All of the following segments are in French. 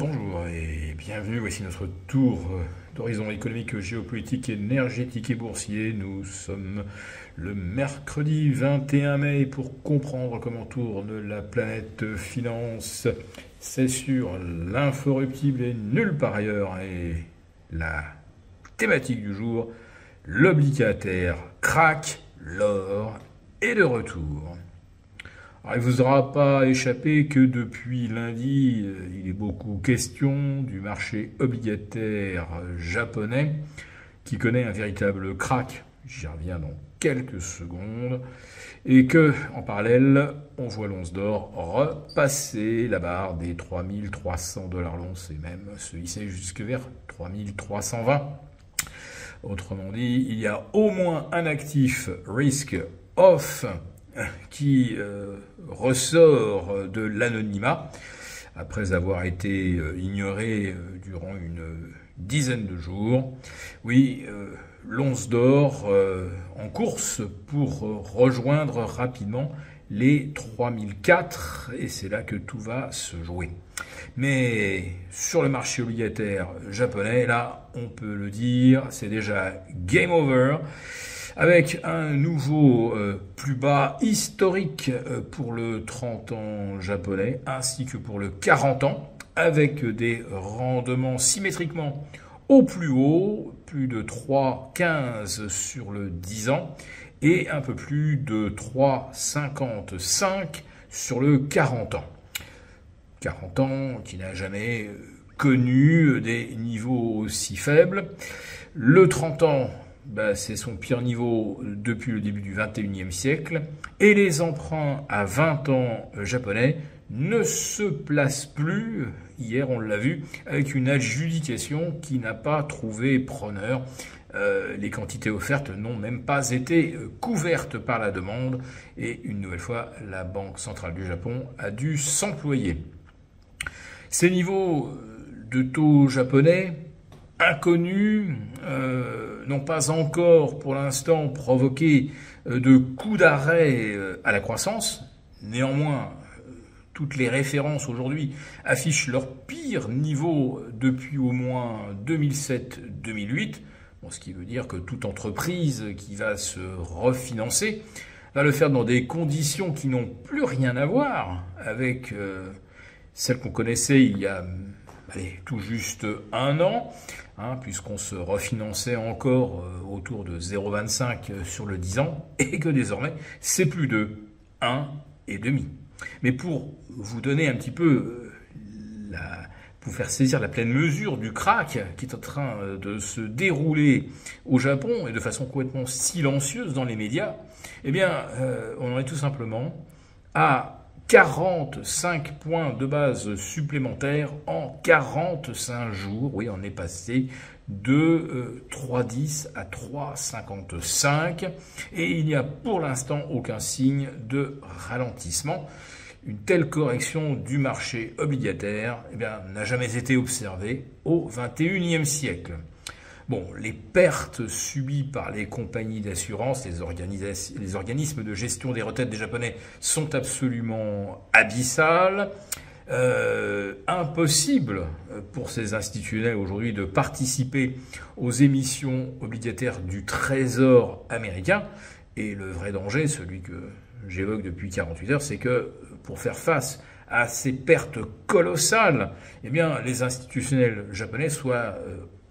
Bonjour et bienvenue, voici notre tour d'horizon économique, géopolitique, énergétique et boursier. Nous sommes le mercredi 21 mai pour comprendre comment tourne la planète finance. C'est sur l'inforruptible et nulle part ailleurs. Et la thématique du jour, l'obligataire craque, l'or est de retour. Alors, il ne vous aura pas échappé que depuis lundi, il est beaucoup question du marché obligataire japonais qui connaît un véritable krach. J'y reviens dans quelques secondes. Et que, en parallèle, on voit l'once d'or repasser la barre des 3300 $ l'once et même se hisser jusque vers 3320. Autrement dit, il y a au moins un actif risk off qui ressort de l'anonymat après avoir été ignoré durant une dizaine de jours. Oui, l'once d'or en course pour rejoindre rapidement les 3004 et c'est là que tout va se jouer. Mais sur le marché obligataire japonais, là, on peut le dire, c'est déjà game over. Avec un nouveau plus bas historique pour le 30 ans japonais, ainsi que pour le 40 ans, avec des rendements symétriquement au plus haut, plus de 3,15 sur le 10 ans, et un peu plus de 3,55 sur le 40 ans. 40 ans qui n'a jamais connu des niveaux aussi faibles. Le 30 ans, c'est son pire niveau depuis le début du 21e siècle. Et les emprunts à 20 ans japonais ne se placent plus, hier on l'a vu, avec une adjudication qui n'a pas trouvé preneur. Les quantités offertes n'ont même pas été couvertes par la demande. Et une nouvelle fois, la Banque centrale du Japon a dû s'employer. Ces niveaux de taux japonais inconnus n'ont pas encore pour l'instant provoqué de coups d'arrêt à la croissance. Néanmoins, toutes les références aujourd'hui affichent leur pire niveau depuis au moins 2007-2008. Bon, ce qui veut dire que toute entreprise qui va se refinancer va le faire dans des conditions qui n'ont plus rien à voir avec celles qu'on connaissait il y a tout juste un an, puisqu'on se refinançait encore autour de 0,25 sur le 10 ans, et que désormais, c'est plus de 1,5. Mais pour vous donner un petit peu, pour faire saisir la pleine mesure du krach qui est en train de se dérouler au Japon, et de façon complètement silencieuse dans les médias, eh bien, on en est tout simplement à 45 points de base supplémentaires en 45 jours. Oui, on est passé de 3,10 à 3,55 et il n'y a pour l'instant aucun signe de ralentissement. Une telle correction du marché obligataire n'a jamais été observée au XXIe siècle. Bon, les pertes subies par les compagnies d'assurance, les organismes de gestion des retraites des Japonais sont absolument abyssales. Impossible pour ces institutionnels aujourd'hui de participer aux émissions obligataires du Trésor américain. Et le vrai danger, celui que j'évoque depuis 48 heures, c'est que pour faire face à ces pertes colossales, les institutionnels japonais soient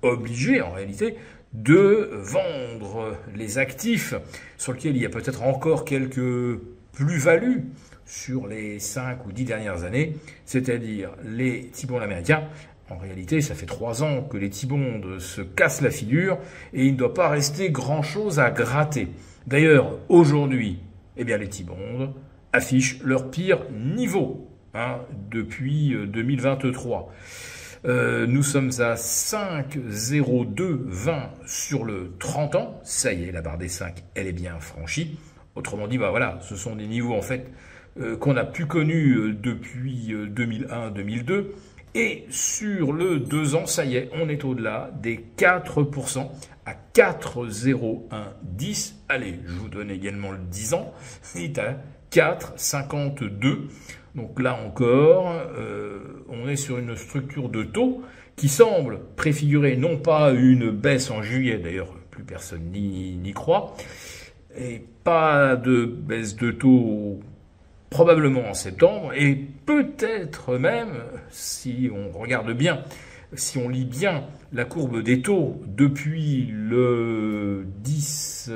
obligés en réalité de vendre les actifs sur lesquels il y a peut-être encore quelques plus-values sur les 5 ou 10 dernières années, c'est-à-dire les T-bonds américains. En réalité, ça fait 3 ans que les T-bonds se cassent la figure et il ne doit pas rester grand-chose à gratter. D'ailleurs, aujourd'hui, les T-bonds affichent leur pire niveau depuis 2023. Nous sommes à 5,0220 sur le 30 ans. Ça y est, la barre des 5, elle est bien franchie. Autrement dit, voilà, ce sont des niveaux en fait qu'on n'a plus connus depuis 2001-2002. Et sur le 2 ans, ça y est, on est au-delà des 4% à 4,0110. Allez, je vous donne également le 10 ans. Il est à 4,52. Donc là encore, on est sur une structure de taux qui semble préfigurer non pas une baisse en juillet, d'ailleurs plus personne n'y croit, et pas de baisse de taux probablement en septembre, et peut-être même, si on regarde bien, si on lit bien la courbe des taux depuis le 10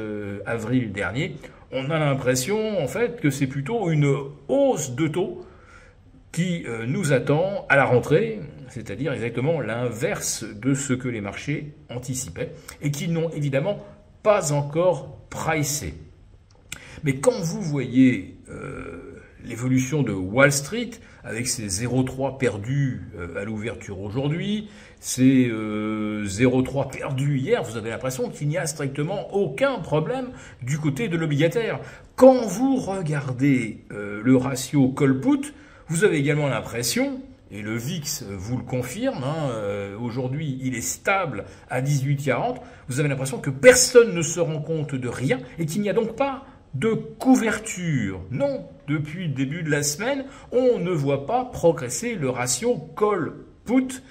avril dernier, on a l'impression en fait que c'est plutôt une hausse de taux qui nous attend à la rentrée, c'est-à-dire exactement l'inverse de ce que les marchés anticipaient et qui n'ont évidemment pas encore pricé. Mais quand vous voyez l'évolution de Wall Street, avec ses 0,3 perdus à l'ouverture aujourd'hui, ses 0,3 perdus hier, vous avez l'impression qu'il n'y a strictement aucun problème du côté de l'obligataire. Quand vous regardez le ratio call-put, vous avez également l'impression, et le VIX vous le confirme, aujourd'hui il est stable à 18,40, vous avez l'impression que personne ne se rend compte de rien et qu'il n'y a donc pas de couverture. Non, depuis le début de la semaine, on ne voit pas progresser le ratio call-put.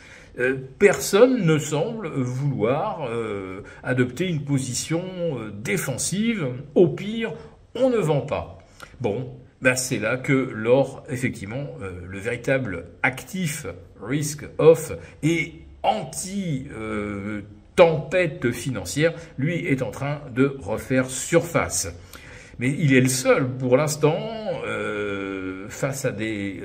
Personne ne semble vouloir adopter une position défensive. Au pire, on ne vend pas. Bon, ben c'est là que l'or, effectivement, le véritable actif risk-off et anti-tempête financière, lui est en train de refaire surface. Mais il est le seul, pour l'instant, face à des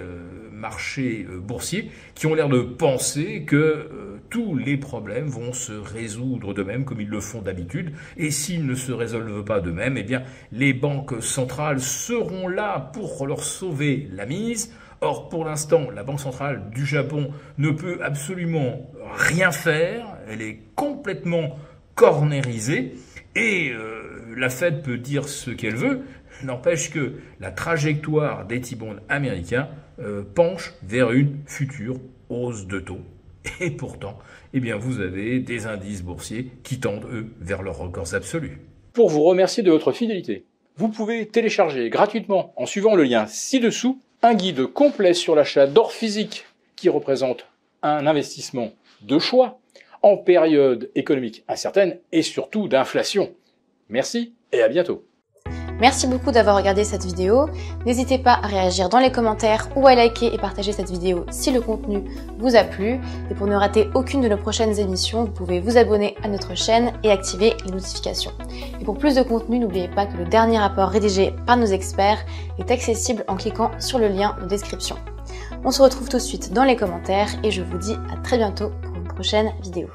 marchés boursiers qui ont l'air de penser que tous les problèmes vont se résoudre d'eux-mêmes comme ils le font d'habitude. Et s'ils ne se résolvent pas d'eux-mêmes, eh bien, les banques centrales seront là pour leur sauver la mise. Or, pour l'instant, la Banque centrale du Japon ne peut absolument rien faire. Elle est complètement cornérisée. Et la Fed peut dire ce qu'elle veut, n'empêche que la trajectoire des T-bonds américains penche vers une future hausse de taux. Et pourtant, eh bien, vous avez des indices boursiers qui tendent, eux, vers leurs records absolus. Pour vous remercier de votre fidélité, vous pouvez télécharger gratuitement, en suivant le lien ci-dessous, un guide complet sur l'achat d'or physique qui représente un investissement de choix en période économique incertaine et surtout d'inflation. Merci et à bientôt. Merci beaucoup d'avoir regardé cette vidéo. N'hésitez pas à réagir dans les commentaires ou à liker et partager cette vidéo si le contenu vous a plu. Et pour ne rater aucune de nos prochaines émissions, vous pouvez vous abonner à notre chaîne et activer les notifications. Et pour plus de contenu, n'oubliez pas que le dernier rapport rédigé par nos experts est accessible en cliquant sur le lien de description. On se retrouve tout de suite dans les commentaires et je vous dis à très bientôt pour une prochaine vidéo.